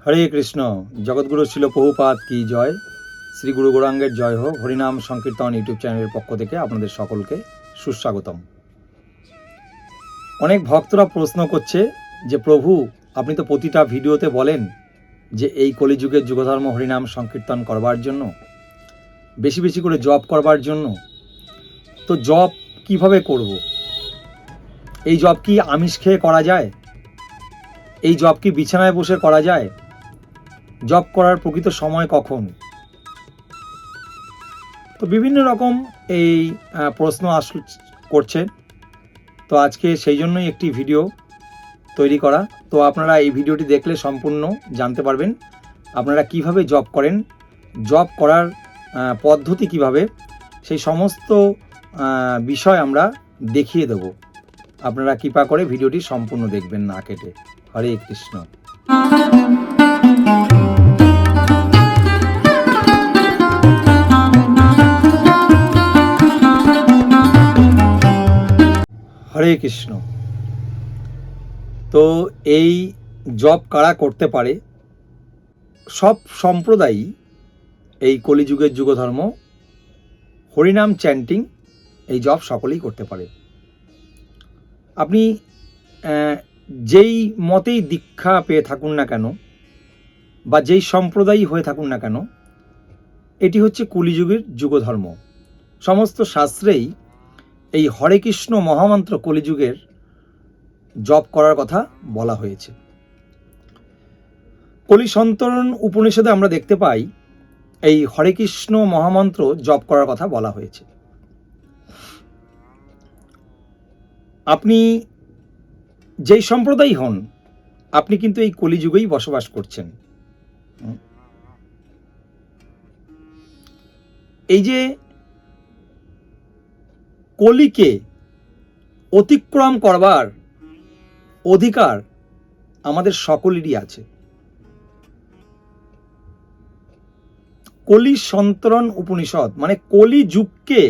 হরে কৃষ্ণ। জগৎগুরু ছিল প্রভুপাদ কি জয়। শ্রী গুরু গৌরাঙ্গের জয় হোক। হরিনাম সংকীর্তন ইউটিউব চ্যানেলের পক্ষ থেকে আপনাদের সকলকে সুস্বাগতম। অনেক ভক্তরা প্রশ্ন করছে যে প্রভু, আপনি তো প্রতিটা ভিডিওতে বলেন যে এই কলিযুগের যুগধর্ম হরিনাম সংকীর্তন করবার জন্য, বেশি বেশি করে জপ করবার জন্য। তো জপ কিভাবে করব? এই জপ কি আমিষ খেয়ে করা যায়? এই জপ কি বিছানায় বসে করা যায়? জপ করার প্রকৃত সময় কখন? তো বিভিন্ন রকম এই প্রশ্ন করছে। তো আজকে সেই জন্যই একটি ভিডিও তৈরি করা। তো আপনারা এই ভিডিওটি দেখলে সম্পূর্ণ জানতে পারবেন আপনারা কিভাবে জপ করেন, জপ করার পদ্ধতি কিভাবে, সেই সমস্ত বিষয় আমরা দেখিয়ে দেব। আপনারা কৃপা করে ভিডিওটি সম্পূর্ণ দেখবেন, না কেটে। হরে কৃষ্ণ। হরে কৃষ্ণ। তো এই জপ কারা করতে পারে? সব সম্প্রদায়ই এই কলিযুগের যুগধর্ম হরিনাম চ্যান্টিং এই জপ সকলেই করতে পারে। আপনি যেই মতেই দীক্ষা পেয়ে থাকুন না কেন, বা যেই সম্প্রদায়ই হয়ে থাকুন না কেন, এটি হচ্ছে কলিযুগের যুগধর্ম। সমস্ত শাস্ত্রেই এই হরে কৃষ্ণ মহামন্ত্র কলিযুগের জপ করার কথা বলা হয়েছে। কলি সন্তরণ উপনিষদে আমরা দেখতে পাই এই হরে কৃষ্ণ মহামন্ত্র জপ করার কথা বলা হয়েছে। আপনি যেই সম্প্রদায় হন, আপনি কিন্তু এই কলিযুগেই বসবাস করছেন। এই যে কলিকে অতিক্রম করবার অধিকার আমাদের সকলেরই আছে। কলি সন্তরণ উপনিষদ মানে কলি যুগকে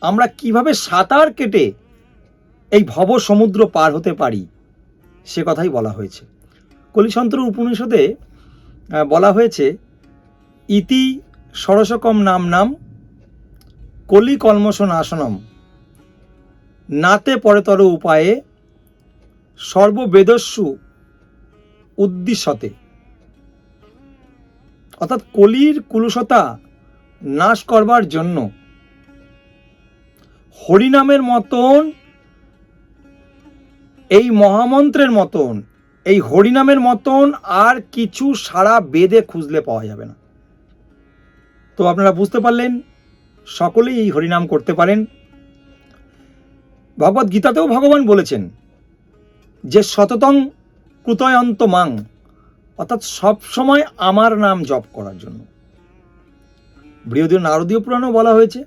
আমরা কিভাবে সাঁতার কেটে এই ভব সমুদ্র পার হতে পারি সে কথাই বলা হয়েছে। কলি সন্তরণ উপনিষদে বলা হয়েছে, ইতি সরসকম নাম নাম কলি কলমশ নাশনম নাতে পরেতর উপায়ে সর্ববেদস্যু উদ্দিশ্যতে। অর্থাৎ কলির কুলুষতা নাশ করবার জন্য হরিনামের মতন, এই মহামন্ত্রের মতন, এই হরিনামের মতন আর কিছু সারা বেদে খুঁজলে পাওয়া যাবে না। তো আপনারা বুঝতে পারলেন, সকলেই এই হরিনাম করতে পারেন। ভগবদ গীতাতেও ভগবান বলেছেন যে সততং কৃতয়ন্ত মাং, অর্থাৎ সব সময় আমার নাম জপ করার জন্য। বৃহদীয় নারদীয় পুরাণেও বলা হয়েছে,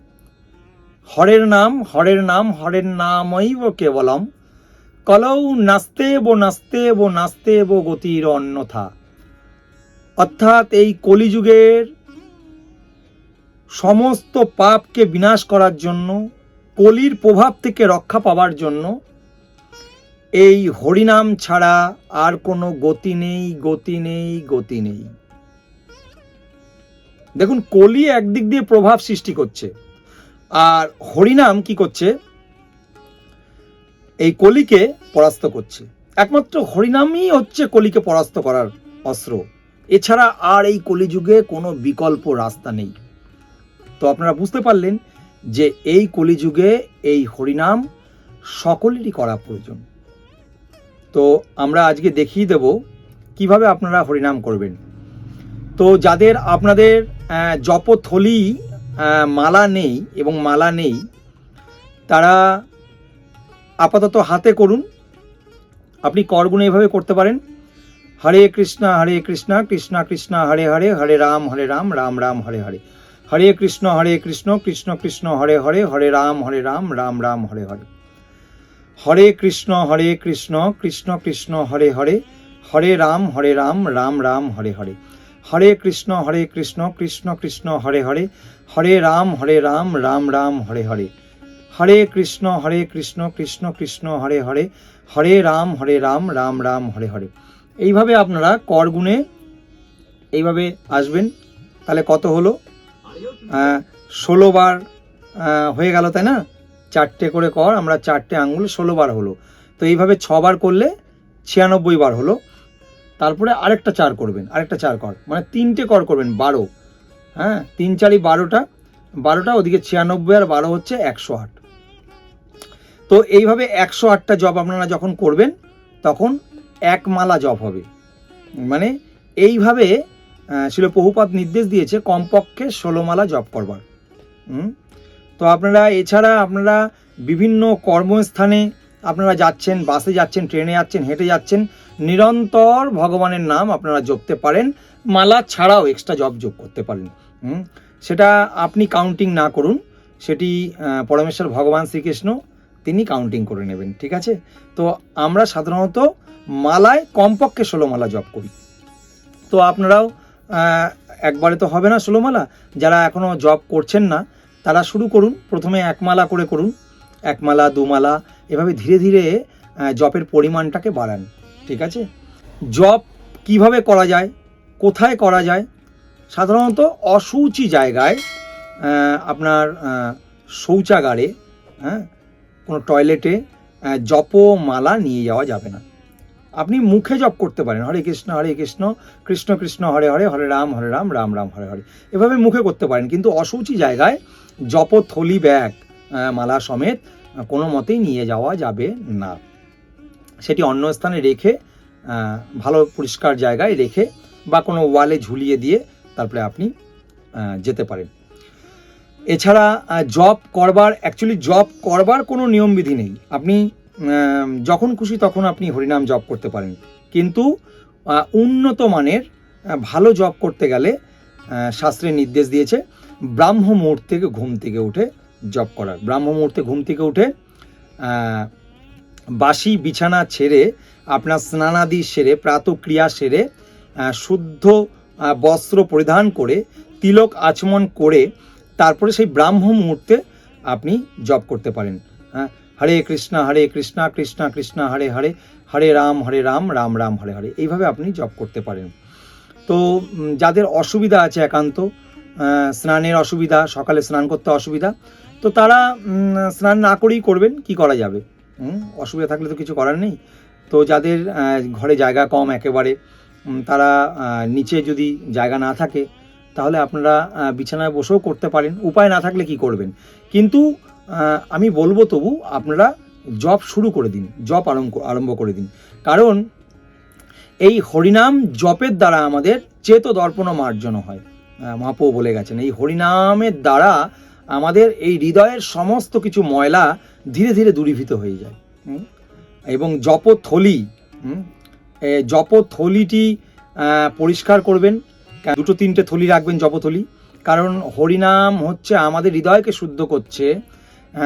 হরের নাম হরের নাম হরের নামৈব কেবলম কলৌ নাস্তেব নাস্তেব নাস্তেব গতির অন্যথা। অর্থাৎ এই কলিযুগের সমস্ত পাপকে বিনাশ করার জন্য, কলির প্রভাব থেকে রক্ষা পাওয়ার জন্য এই হরিনাম ছাড়া আর কোনো গতি নেই, গতি নেই, গতি নেই। দেখুন, কলি একদিক দিয়ে প্রভাব সৃষ্টি করছে, আর হরিনাম কি করছে? এই কলিকে পরাস্ত করছে। একমাত্র হরিনামই হচ্ছে কলিকে পরাস্ত করার অস্ত্র। এছাড়া আর এই কলিযুগে কোনো বিকল্প রাস্তা নেই। তো আপনারা বুঝতে পারলেন যে এই কলিযুগে এই হরিনাম সকলেরই করা প্রয়োজন। তো আমরা আজকে দেখিয়ে দেব কিভাবে আপনারা হরিনাম করবেন। তো যাদের আপনাদের জপথলি মালা নেই এবং মালা নেই, তারা আপাতত হাতে করুন। আপনি করগুণে এভাবে করতে পারেন, হরে কৃষ্ণ কৃষ্ণ কৃষ্ণ হরে হরে, হরে রাম রাম রাম হরে হরে, হরে কৃষ্ণ কৃষ্ণ কৃষ্ণ হরে হরে, হরে রাম রাম রাম হরে হরে, হরে কৃষ্ণ কৃষ্ণ কৃষ্ণ হরে হরে, হরে রাম রাম রাম হরে হরে, হরে কৃষ্ণ কৃষ্ণ কৃষ্ণ হরে হরে, হরে রাম রাম রাম হরে হরে, হরে কৃষ্ণ কৃষ্ণ কৃষ্ণ হরে হরে, হরে রাম রাম রাম হরে হরে। এইভাবে আপনারা করগুণে এইভাবে আসবেন। তাহলে কত হলো? 16 বার হয়ে গেল, তাই না? 4টে করে কর, আমরা 4টে আঙ্গুল 16 বার হলো। তো এইভাবে 6 বার করলে 96 বার হলো। তারপরে আরেকটা 4 করবেন, আরেকটা 4 কর, মানে 3টে কর করবেন 12। হ্যাঁ, 3 4 12টা, ওদিকে 96 আর 12 হচ্ছে 108। তো এইভাবে 108টা জপ আপনারা যখন করবেন তখন এক মালা জপ হবে। মানে এইভাবে শিল প্রভুপাদ নির্দেশ দিয়েছে কমপক্ষে 16 মালা জপ করবার। তো আপনারা এছাড়া আপনারা বিভিন্ন কর্মস্থানে আপনারা যাচ্ছেন, বাসে যাচ্ছেন, ট্রেনে যাচ্ছেন, হেঁটে যাচ্ছেন, নিরন্তর ভগবানের নাম আপনারা জপতে পারেন। মালা ছাড়াও এক্সট্রা জপ যোগ করতে পারেন। সেটা আপনি কাউন্টিং না করুন, সেটি পরমেশ্বর ভগবান শ্রীকৃষ্ণ তিনি কাউন্টিং করে নেবেন, ঠিক আছে? তো আমরা সাধারণত মালায় কমপক্ষে 16 মালা জপ করি। তো আপনারাও একবারে তো হবে না 16 মালা, যারা এখনও জপ করছেন না তারা শুরু করুন। প্রথমে 1 মালা করে করুন, 1 মালা 2 মালা, এভাবে ধীরে ধীরে জপের পরিমাণটাকে বাড়ান, ঠিক আছে? জপ কিভাবে করা যায়, কোথায় করা যায়? সাধারণত অশুচি জায়গায়, আপনার শৌচাগারে, হ্যাঁ, কোনো টয়লেটে জপমালা নিয়ে যাওয়া যাবে না। আপনি মুখে জপ করতে পারেন, হরে কৃষ্ণ কৃষ্ণ কৃষ্ণ হরে হরে, হরে রাম রাম রাম হরে হরে, এভাবে মুখে করতে পারেন। কিন্তু অশুচি জায়গায় জপথলি ব্যাগ মালা সমেত কোনো মতেই নিয়ে যাওয়া যাবে না। সেটি অন্য স্থানে রেখে, ভালো পরিষ্কার জায়গায় রেখে বা কোনো ওয়ালে ঝুলিয়ে দিয়ে তারপরে আপনি যেতে পারেন। এছাড়া জপ করবার কোনো নিয়মবিধি নেই। আপনি যখন খুশি তখন আপনি হরিনাম জপ করতে পারেন, কিন্তু উন্নত মানের ভালো জপ করতে গেলে শাস্ত্রে নির্দেশ দিয়েছে ব্রাহ্ম মুহূর্তে ঘুম থেকে উঠে জপ করার। ব্রাহ্ম মুহূর্তে ঘুম থেকে উঠে বাসি বিছানা ছেড়ে, আপনার স্নানাদি সেরে, প্রাতক্রিয়া সেরে, শুদ্ধ বস্ত্র পরিধান করে, তিলক আচমন করে তারপরে সেই ব্রাহ্ম মুহূর্তে আপনি জপ করতে পারেন। হরে কৃষ্ণ কৃষ্ণ কৃষ্ণ হরে হরে, হরে রাম রাম রাম হরে হরে, এইভাবে আপনি জপ করতে পারেন। তো যাদের অসুবিধা আছে, একান্ত স্নানের অসুবিধা, সকালে স্নান করতে অসুবিধা, তো তারা স্নান না করেই করবেন, কি করা যাবে? অসুবিধা থাকলে তো কিছু করার নেই। তো যাদের ঘরে জায়গা কম একেবারে, তারা নিচে যদি জায়গা না থাকে তাহলে আপনারা বিছানায় বসেও করতে পারেন। উপায় না থাকলে কি করবেন? কিন্তু আমি বলবো তবু আপনারা জপ শুরু করে দিন, জপ আরম্ভ করে দিন। কারণ এই হরিনাম জপের দ্বারা আমাদের চেত দর্পণ মার্জন হয়। মহাপ্রভু বলে গেছেন এই হরিনামের দ্বারা আমাদের এই হৃদয়ের সমস্ত কিছু ময়লা ধীরে ধীরে দূরীভূত হয়ে যায়। এবং জপথলিটি পরিষ্কার করবেন, 2-3টে থলি রাখবেন জপথলি। কারণ হরিনাম হচ্ছে আমাদের হৃদয়কে শুদ্ধ করছে।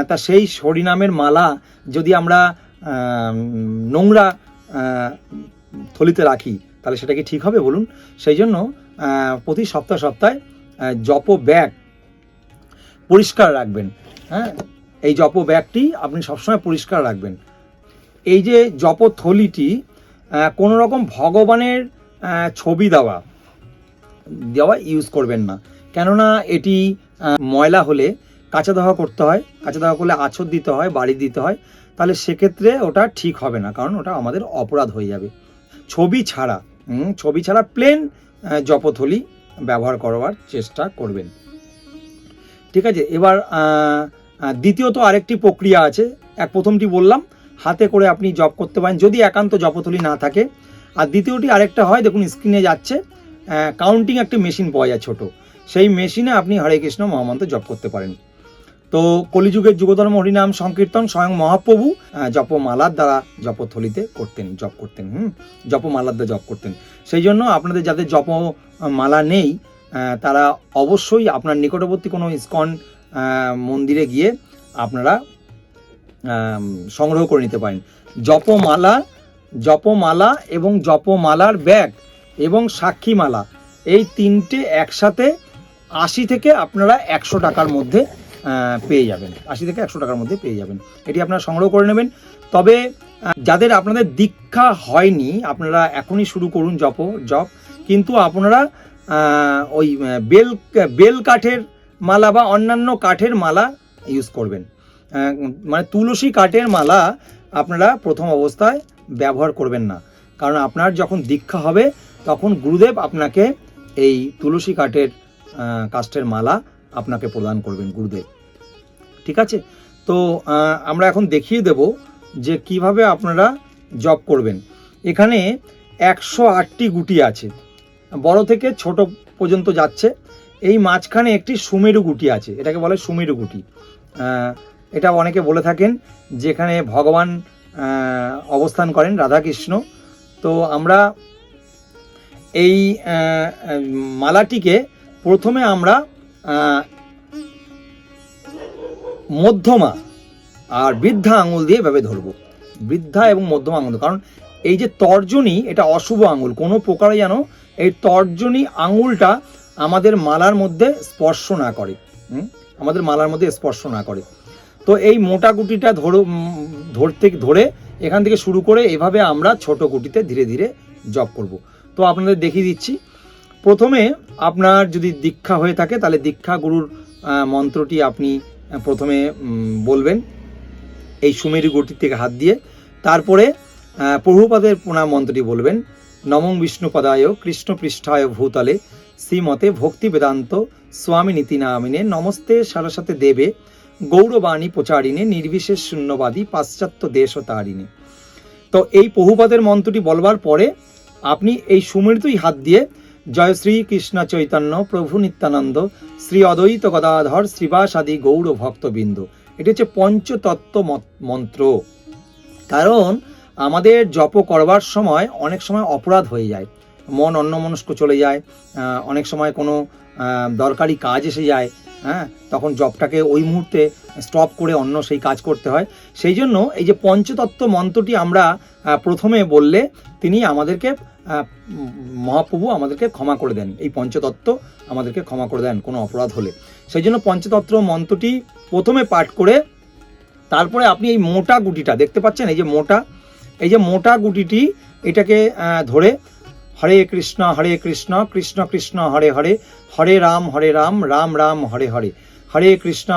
তা সেই হরিনামের মালা যদি আমরা নোংরা থলিতে রাখি তাহলে সেটা কি ঠিক হবে বলুন? সেই জন্য প্রতি সপ্তাহে জপ ব্যাগ পরিষ্কার রাখবেন। হ্যাঁ, এই জপ ব্যাগটি আপনি সবসময় পরিষ্কার রাখবেন। এই যে জপথলিটি কোনো রকম ভগবানের ছবি দেওয়া ইউজ করবেন না, কেননা এটি ময়লা হলে কাঁচা ধোয়া করতে হয়, কাঁচা ধোয়া করলে আছর দিতে হয়, বাড়ি দিতে হয়, তাহলে সেক্ষেত্রে ওটা ঠিক হবে না, কারণ ওটা আমাদের অপরাধ হয়ে যাবে। ছবি ছাড়া প্লেন জপথলি ব্যবহার করবার চেষ্টা করবেন, ঠিক আছে? এবার দ্বিতীয়ত আরেকটি প্রক্রিয়া আছে। প্রথমটি বললাম, হাতে করে আপনি জপ করতে পারেন যদি একান্ত জপথলি না থাকে। আর দ্বিতীয়টি আরেকটা হয়, দেখুন স্ক্রিনে যাচ্ছে, কাউন্টিং একটা মেশিন পাওয়া যায় ছোট, সেই মেশিনে আপনি হরে কৃষ্ণ মহামন্ত্র জপ করতে পারেন। তো কলিযুগের যুগধর্ম হরিনাম সংকীর্তন স্বয়ং মহাপ্রভু জপমালার দ্বারা জপথলিতে জপ করতেন। জপমালার দ্বারা জপ করতেন। সেই জন্য আপনাদের যাদের জপমালা নেই তারা অবশ্যই আপনার নিকটবর্তী কোনো ইসকন মন্দিরে গিয়ে আপনারা সংগ্রহ করে নিতে পারেন। জপমালা এবং জপমালার ব্যাগ এবং সাক্ষীমালা, এই 3টে একসাথে 80 থেকে আপনারা 100 টাকার মধ্যে পেয়ে যাবেন। 80 থেকে 100 টাকার মধ্যে পেয়ে যাবেন। এটি আপনারা সংগ্রহ করে নেবেন। তবে যাদের আপনাদের দীক্ষা হয়নি আপনারা এখনই শুরু করুন জপ। কিন্তু আপনারা ওই বেল কাঠের মালা বা অন্যান্য কাঠের মালা ইউজ করবেন। মানে তুলসী কাঠের মালা আপনারা প্রথম অবস্থায় ব্যবহার করবেন না, কারণ আপনার যখন দীক্ষা হবে তখন গুরুদেব আপনাকে এই তুলসী কাঠের মালা আপনাকে প্রদান করবেন গুরুদেব। ঠিক আছে, তো আমরা এখন দেখিয়ে দেব যে কিভাবে আপনারা জপ করবেন। এখানে 108টি গুটি আছে, বড় থেকে ছোট পর্যন্ত যাচ্ছে। এই মাঝখানে একটি সুমেরু গুটি আছে, এটাকে বলে সুমেরু গুটি। এটা অনেকে বলে থাকেন যেখানে ভগবান অবস্থান করেন, রাধাকৃষ্ণ। তো আমরা এই মালাটিকে প্রথমে আমরা মধ্যমা আর বৃদ্ধা আঙুল দিয়ে এভাবে ধরবো, বৃদ্ধা এবং মধ্যমা আঙুল, কারণ এই যে তর্জনী এটা অশুভ আঙুল, কোনো প্রকারে যেন এই তর্জনী আঙুলটা আমাদের মালার মধ্যে স্পর্শ না করে, আমাদের মালার মধ্যে স্পর্শ না করে। তো এই মোটা গুটিটা ধরে এখান থেকে শুরু করে এভাবে আমরা ছোট গুটিতে ধীরে ধীরে জপ করব। তো আপনাদের দেখিয়ে দিচ্ছি। প্রথমে আপনার যদি দীক্ষা হয়ে থাকে তাহলে দীক্ষা গুরুর মন্ত্রটি আপনি প্রথমে বলবেন এই সুমেরু গুটি থেকে হাত দিয়ে। তারপরে প্রভুপাদের প্রণাম মন্ত্রটি বলবেন, নমং বিষ্ণুপদায় কৃষ্ণ পৃষ্ঠায় ভূতলে শ্রীমতে ভক্তি বেদান্ত স্বামী নীতি নামিনে নমস্তে সারস্বতে দেবে গৌরবাণী প্রচারিণে নির্বিশেষ শূন্যবাদী পাশ্চাত্য দেশ তারিণে। তো এই প্রভুপাদের মন্ত্রটি বলবার পরে আপনি এই সুমেরুই হাত দিয়ে জয় শ্রী কৃষ্ণ চৈতন্য প্রভু নিত্যানন্দ শ্রী অদ্বৈত গদাধর শ্রীবাসাদি গৌর ভক্তবৃন্দ, এটি হচ্ছে পঞ্চতত্ত্ব মন্ত্র। কারণ আমাদের জপ করবার সময় অনেক সময় অপরাধ হয়ে যায়, মন অন্যমনস্ক চলে যায়, অনেক সময় কোনো দরকারি কাজ এসে যায়, হ্যাঁ, তখন জপটাকে ওই মুহূর্তে স্টপ করে অন্য সেই কাজ করতে হয়। সেই জন্য এই যে পঞ্চতত্ত্ব মন্ত্রটি আমরা প্রথমে বললে তিনি আমাদেরকে মহাপ্রভু আমাদেরকে ক্ষমা করে দেন, এই পঞ্চতত্ত্ব আমাদেরকে ক্ষমা করে দেন কোনো অপরাধ হলে। সেই জন্য পঞ্চতত্ত্ব মন্ত্রটি প্রথমে পাঠ করে তারপরে আপনি এই মোটা গুটিটা দেখতে পাচ্ছেন, এই যে মোটা গুটিটি এটাকে ধরে হরে কৃষ্ণ কৃষ্ণ কৃষ্ণ হরে হরে, হরে রাম রাম রাম হরে হরে, হরে কৃষ্ণ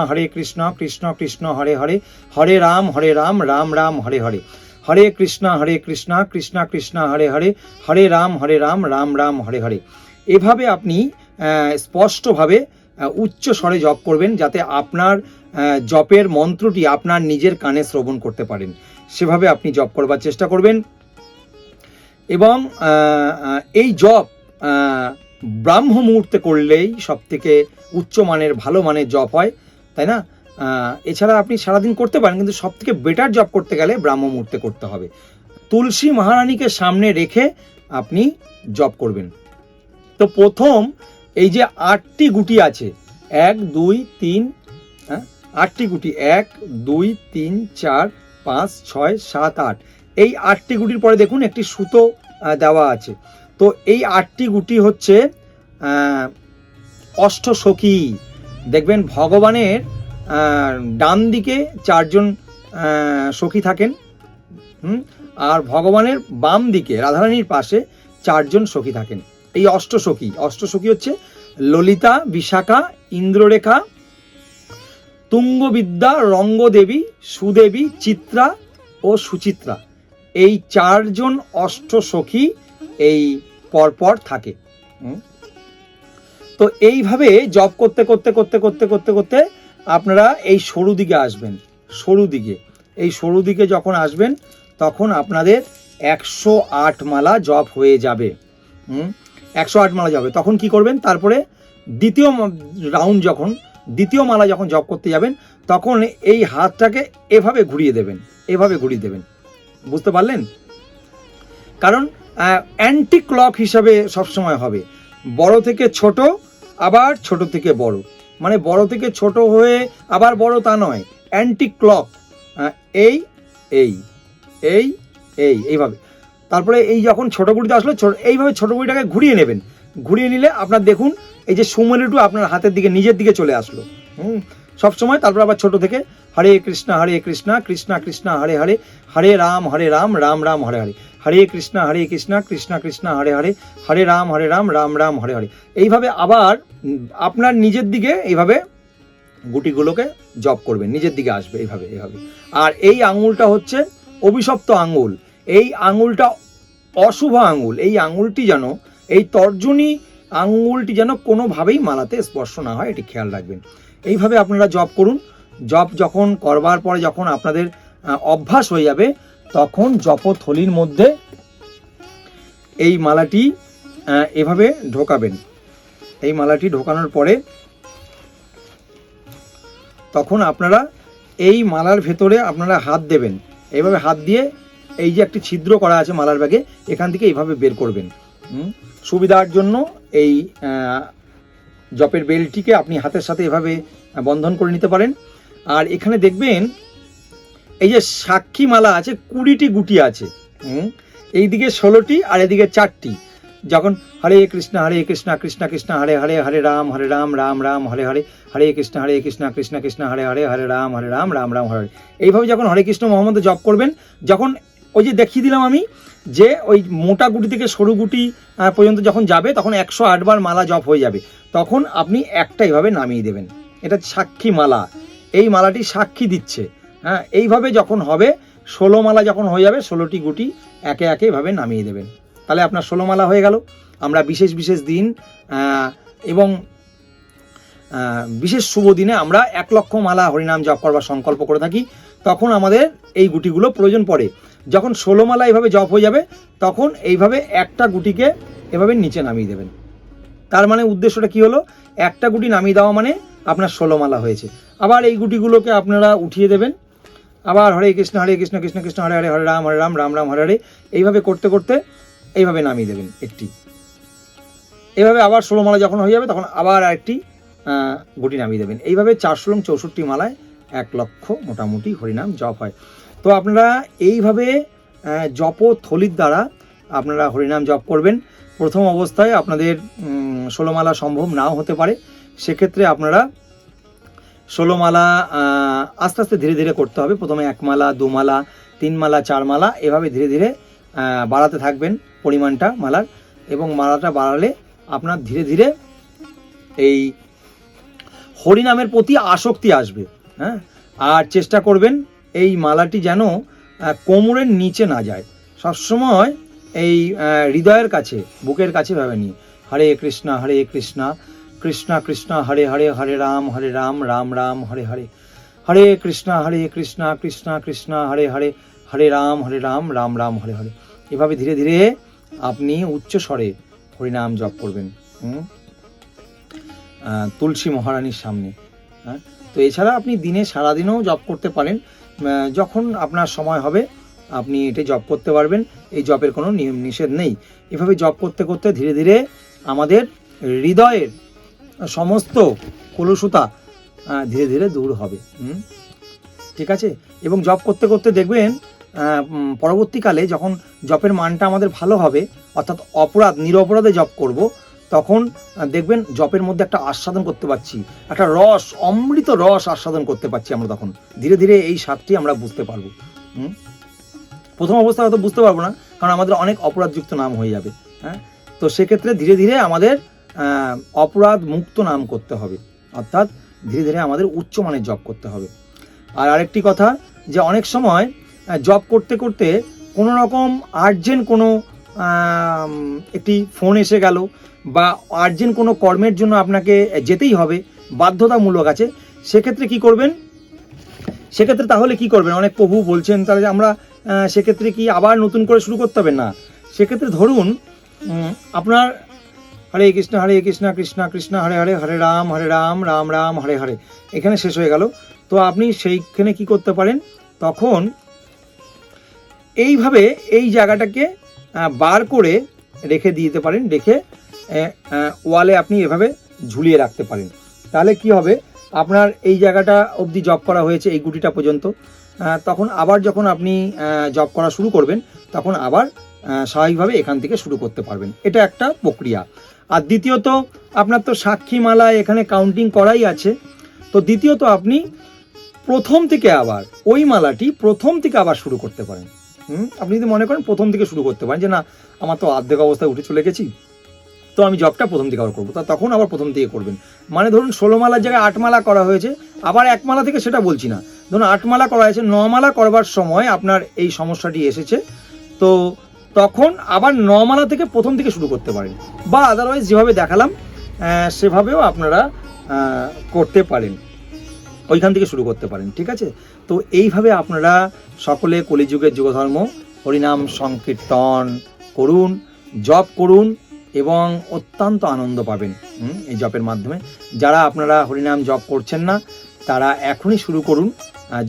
কৃষ্ণ কৃষ্ণ হরে হরে, হরে রাম রাম রাম হরে হরে, হরে কৃষ্ণ কৃষ্ণ কৃষ্ণ হরে হরে, হরে রাম রাম রাম হরে হরে। এভাবে আপনি স্পষ্টভাবে উচ্চ স্বরে জপ করবেন, যাতে আপনার জপের মন্ত্রটি আপনার নিজের কানে শ্রবণ করতে পারেন, সেভাবে আপনি জপ করবার চেষ্টা করবেন। এবং এই জপ ব্রাহ্ম মুহূর্তে করলেই সব থেকে উচ্চমানের ভালো মানের জপ হয়, তাই না? এছাড়া আপনি সারাদিন করতে পারেন, কিন্তু সব থেকে বেটার জপ করতে গেলে ব্রাহ্ম মুহূর্তে করতে হবে। তুলসী মহারানীকে সামনে রেখে আপনি জপ করবেন। তো প্রথম এই যে 8টি গুটি আছে, 1 2 3, 8টি গুটি, 1 2 3 4 5 6 7 8, এই 8টি গুটির পরে দেখুন একটি সুতো দেওয়া আছে। তো এই 8টি গুটি হচ্ছে অষ্টসখী। দেখবেন ভগবানের ডান দিকে 4 জন সখী থাকেন, আর ভগবানের বাম দিকে রাধারানীর পাশে 4 জন সখী থাকেন। এই অষ্টসখী হচ্ছে ললিতা, বিশাখা, ইন্দ্ররেখা, তুঙ্গবিদ্যা, রঙ্গদেবী, সুদেবী, চিত্রা ও সুচিত্রা। এই 4 জন অষ্টসখী এই পরপর থাকে। তো এইভাবে জপ করতে করতে করতে করতে করতে করতে আপনারা এই সরু দিকে আসবেন। এই সরু দিকে যখন আসবেন তখন আপনাদের 108 মালা জপ হয়ে যাবে। 108 মালা যাবে। তখন কি করবেন? তারপরে দ্বিতীয় মালা যখন জপ করতে যাবেন তখন এই হাতটাকে এভাবে ঘুরিয়ে দেবেন। বুঝতে পারলেন? কারণ অ্যান্টি ক্লক হিসাবে সবসময় হবে, বড় থেকে ছোট আবার ছোট থেকে বড়, মানে বড় থেকে ছোট হয়ে আবার বড় তা নয়, অ্যান্টি ক্লক। এইভাবে। তারপরে এই যখন ছোট গুটিতে আসলো এইভাবে ছোট গুটিটাকে ঘুরিয়ে নেবেন। ঘুরিয়ে নিলে আপনার দেখুন এই যে সুমেরুটু আপনার হাতের দিকে নিজের দিকে চলে আসলো সবসময়। তারপর আবার ছোট থেকে হরে কৃষ্ণ কৃষ্ণ কৃষ্ণ হরে হরে, হরে রাম রাম রাম হরে হরে, হরে কৃষ্ণ কৃষ্ণ কৃষ্ণ হরে হরে, হরে রাম রাম রাম হরে হরে। এইভাবে আবার আপনার নিজের দিকে এইভাবে গুটিগুলোকে জপ করবেন, নিজের দিকে আসবে এইভাবে এইভাবে। আর এই আঙুলটা হচ্ছে অভিশপ্ত আঙুল, এই আঙুলটা অশুভ আঙুল। এই আঙুলটি যেন, এই তর্জনী আঙুলটি যেন কোনোভাবেই মালাতে স্পর্শ না হয়, এটি খেয়াল রাখবেন। এইভাবে আপনারা জপ করুন। জপ যখন করবার পরে যখন আপনাদের অভ্যাস হয়ে যাবে, তখন জপথলির মধ্যে এই মালাটি এভাবে ঢোকাবেন। এই মালাটি ঢোকানোর পরে তখন আপনারা এই মালার ভেতরে আপনারা হাত দেবেন। এইভাবে হাত দিয়ে এই যে একটি ছিদ্র করা আছে মালার ব্যাগে, এখান থেকে এইভাবে বের করবেন। সুবিধার জন্য এই জপের বেলটিকে আপনি হাতের সাথে এভাবে বন্ধন করে নিতে পারেন। আর এখানে দেখবেন এই যে সাক্ষী মালা আছে, 20টি গুটি আছে, এইদিকে 16টি আর এদিকে 4টি। যখন হরে কৃষ্ণ কৃষ্ণ কৃষ্ণ হরে হরে, হরে রাম রাম রাম হরে হরে, হরে কৃষ্ণ কৃষ্ণ কৃষ্ণ হরে হরে, হরে রাম রাম রাম হরে হরে, এইভাবে যখন হরে কৃষ্ণ মহামন্ত্র জপ করবেন, যখন ওই যে দেখিয়ে দিলাম আমি যে ওই মোটা গুটি থেকে সরু গুটি পর্যন্ত যখন যাবে, তখন 108 বার মালা জপ হয়ে যাবে। তখন আপনি একটা এইভাবে নামিয়ে দেবেন। এটা সাক্ষী মালা, এই মালাটি সাক্ষী দিচ্ছে। হ্যাঁ, এইভাবে যখন হবে, 16 মালা যখন হয়ে যাবে, 16টি গুটি একে একে এভাবে নামিয়ে দেবেন। তাহলে আপনার 16 মালা হয়ে গেল। আমরা বিশেষ বিশেষ দিন এবং বিশেষ শুভ দিনে আমরা 1 লক্ষ মালা হরিনাম জপ করবার সংকল্প করে থাকি। তখন আমাদের এই গুটিগুলো প্রয়োজন পড়ে। যখন 16 মালা এইভাবে জপ হয়ে যাবে, তখন এইভাবে একটা গুটিকে এভাবে নিচে নামিয়ে দেবেন। তার মানে উদ্দেশ্যটা কি হলো? একটা গুটি নামিয়ে দেওয়া মানে আপনার 16 মালা হয়েছে। আবার এই গুটিগুলোকে আপনারা উঠিয়ে দেবেন। আবার হরে কৃষ্ণ কৃষ্ণ কৃষ্ণ হরে হরে, হরে রাম রাম রাম হরে হরে, এইভাবে করতে করতে এইভাবে নামিয়ে দেবেন একটি। এইভাবে আবার 16 মালা যখন হয়ে যাবে, তখন আবার আরেকটি গুটি নামিয়ে দেবেন। এইভাবে 464 মালায় 1 লক্ষ মোটামুটি হরিনাম জপ হয়। তো আপনারা এইভাবে জপথলির দ্বারা আপনারা হরিনাম জপ করবেন। প্রথম অবস্থায় আপনাদের 16 মালা সম্ভব নাও হতে পারে। সেক্ষেত্রে আপনারা 16 মালা আস্তে আস্তে ধীরে ধীরে করতে হবে। প্রথমে 1 মালা, 2 মালা, 3 মালা, 4 মালা, এভাবে ধীরে ধীরে বাড়াতে থাকবেন পরিমাণটা মালার। এবং মালাটা বাড়ালে আপনার ধীরে ধীরে এই হরিনামের প্রতি আসক্তি আসবে। হ্যাঁ, আর চেষ্টা করবেন এই মালাটি যেন কোমরের নিচে না যায়, সবসময় এই হৃদয়ের কাছে, বুকের কাছে ভাবে নিয়ে হরে কৃষ্ণ কৃষ্ণ কৃষ্ণ হরে হরে, হরে রাম রাম রাম হরে হরে, হরে কৃষ্ণ কৃষ্ণ কৃষ্ণ হরে হরে, হরে রাম রাম রাম হরে হরে। এভাবে ধীরে ধীরে আপনি উচ্চ স্বরে হরিনাম জপ করবেন তুলসী মহারানীর সামনে। হ্যাঁ, তো এছাড়া আপনি দিনে সারাদিনেও জপ করতে পারেন। যখন আপনার সময় হবে আপনি এটা জপ করতে পারবেন। এই জপের কোনো নিয়ম নিষেধ নেই। এভাবে জপ করতে করতে ধীরে ধীরে আমাদের হৃদয়ের সমস্ত কলুষতা ধীরে ধীরে দূর হবে। ঠিক আছে? এবং জপ করতে করতে দেখবেন পরবর্তীকালে যখন জপের মানটা আমাদের ভালো হবে, অর্থাৎ নিরপরাধে জপ করব, তখন দেখবেন জপের মধ্যে একটা আস্বাদন করতে পারছি, একটা রস, অমৃত রস আস্বাদন করতে পারছি আমরা। তখন ধীরে ধীরে এই স্বাদটি আমরা বুঝতে পারবো। প্রথম অবস্থায় হয়তো বুঝতে পারবো না, কারণ আমাদের অনেক অপরাধযুক্ত নাম হয়ে যাবে। হ্যাঁ, তো সেক্ষেত্রে ধীরে ধীরে আমাদের অপরাধ মুক্ত নাম করতে হবে, অর্থাৎ ধীরে ধীরে আমাদের উচ্চমানের জপ করতে হবে। আর আরেকটি কথা, যে অনেক সময় জব করতে করতে কোনো রকম আর্জেন্ট কোনো একটি ফোন এসে গেল, বা আর্জেন্ট কোনো কর্মের জন্য আপনাকে যেতেই হবে, বাধ্যতামূলক আছে। সেক্ষেত্রে কি করবেন? সেক্ষেত্রে তাহলে কি করবেন? অনেক প্রভু বলছেন, তাহলে আমরা সেক্ষেত্রে কি আবার নতুন করে শুরু করতে হবে? না, সেক্ষেত্রে ধরুন আপনার হরে কৃষ্ণ কৃষ্ণ কৃষ্ণ হরে হরে, হরে রাম রাম রাম হরে হরে, এখানে শেষ হয়ে গেল। তো আপনি সেইখানে কি করতে পারেন? তখন এইভাবে এই জায়গাটাকে বার করে রেখে দিতে পারেন, রেখে ওয়ালে আপনি এভাবে ঝুলিয়ে রাখতে পারেন। তাহলে কি হবে? আপনার এই জায়গাটা অবধি জপ করা হয়েছে, এই গুটিটা পর্যন্ত। তখন আবার যখন আপনি জপ করা শুরু করবেন, তখন আবার স্বাভাবিকভাবে এখান থেকে শুরু করতে পারবেন। এটা একটা প্রক্রিয়া। আর দ্বিতীয়ত, আপনার তো সাক্ষী মালা এখানে কাউন্টিং করাই আছে। তো দ্বিতীয়ত আপনি প্রথম থেকে আবার ওই মালাটি প্রথম থেকে আবার শুরু করতে পারেন। আপনি যদি মনে করেন প্রথম থেকে শুরু করতে পারেন যে না আমার তো অর্ধেক অবস্থায় উঠে চলে গেছি, তো আমি জবটা প্রথম থেকে আবার করবো, তখন আবার প্রথম থেকে করবেন। মানে ধরুন 16 মালার জায়গায় 8 মালা করা হয়েছে, আবার 1 মালা থেকে সেটা বলছি না, ধরুন 8 মালা করা হয়েছে, 9 মালা করবার সময় আপনার এই সমস্যাটি এসেছে, তো তখন আবার 9 মালা থেকে প্রথম থেকে শুরু করতে পারেন, বা আদারওয়াইজ যেভাবে দেখালাম সেভাবেও আপনারা করতে পারেন, ওইখান থেকে শুরু করতে পারেন। ঠিক আছে, তো এইভাবে আপনারা সকলে কলিযুগের যুগধর্ম হরিনাম সংকীর্তন করুন, জপ করুন এবং অত্যন্ত আনন্দ পাবেন এই জপের মাধ্যমে। যারা আপনারা হরিনাম জপ করছেন না তারা এখনই শুরু করুন।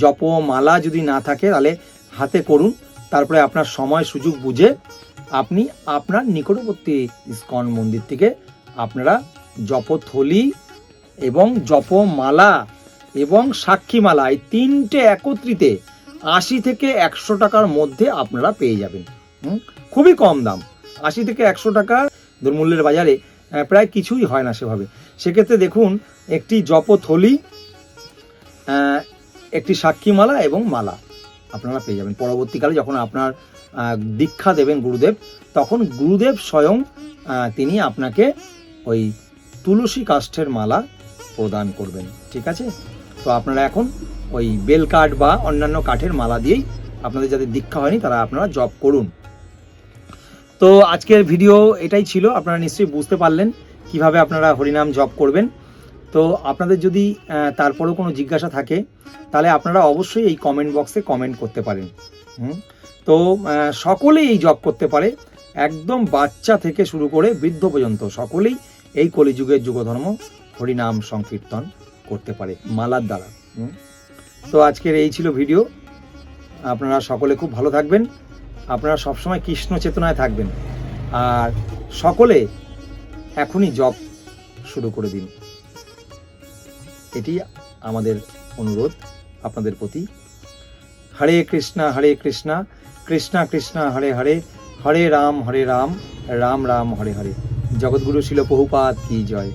জপমালা যদি না থাকে তাহলে হাতে করুন, তারপরে আপনার সময় সুযোগ বুঝে আপনি আপনার নিকটবর্তী ইস্কন মন্দির থেকে আপনারা জপথলি এবং জপমালা এবং সাক্ষীমালা এই 3টে একত্রিতে 80 থেকে 100 টাকার মধ্যে আপনারা পেয়ে যাবেন। খুবই কম দাম, 80 থেকে 100 টাকা দুর্মূল্যের বাজারে প্রায় কিছুই হয় না সেভাবে। সেক্ষেত্রে দেখুন একটি জপথলি, একটি সাক্ষীমালা এবং মালা আপনারা পেয়ে যাবেন। পরবর্তীকালে যখন আপনার দীক্ষা দেবেন গুরুদেব, তখন গুরুদেব স্বয়ং তিনি আপনাকে ওই তুলসী কাষ্ঠের মালা প্রদান করবেন। ঠিক আছে, তো আপনারা এখন ওই বেল কাঠ বা অন্যান্য কাঠের মালা দিয়েই আপনাদের যাদের দীক্ষা হয়নি তারা আপনারা জপ করুন। তো আজকের ভিডিও এটাই ছিল, আপনারা নিশ্চয়ই বুঝতে পারলেন কিভাবে আপনারা হরিনাম জপ করবেন। তো আপনাদের যদি তারপরেও কোনো জিজ্ঞাসা থাকে তাহলে আপনারা অবশ্যই এই কমেন্ট বক্সে কমেন্ট করতে পারেন। তো সকলেই এই জপ করতে পারে, একদম বাচ্চা থেকে শুরু করে বৃদ্ধ পর্যন্ত সকলেই এই কলিযুগের যুগধর্ম হরিনাম সংকীর্তন করতে পারে মালার দ্বারা। তো আজকের এই ছিল ভিডিও। আপনারা সকলে খুব ভালো থাকবেন, আপনারা সবসময় কৃষ্ণ চেতনায় থাকবেন, আর সকলে এখনই জপ শুরু করে দিন, এটি আমাদের অনুরোধ আপনাদের প্রতি। হরে কৃষ্ণা কৃষ্ণা কৃষ্ণা হরে হরে, হরে রাম রাম রাম হরে হরে। জগৎগুরু শিল প্রভুপাদ কি জয়।